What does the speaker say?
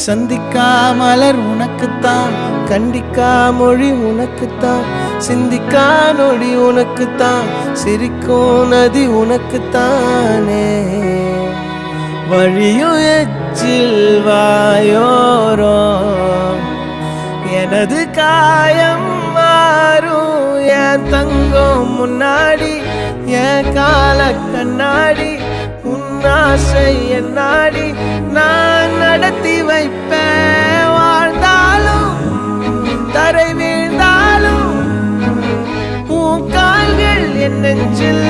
சந்திக்கா மலர் உனக்குத்தான், கண்டிக்கா மொழி உனக்குத்தான், சிந்திக்கா நொடி உனக்குத்தான், சிரிக்கும் நதி உனக்குத்தானே. வழியும் எச்சில் வாயோரம் எனது காயம் மாறும். என் தங்கம் முன்னாடி என் கால கண்ணாடி, உன்னாசை என்னாடி நான் நடத்தி வைப்பேன். வாழ்ந்தாலும் தரை வீழ்ந்தாலும் உன் கால்கள் என் நெஞ்சில்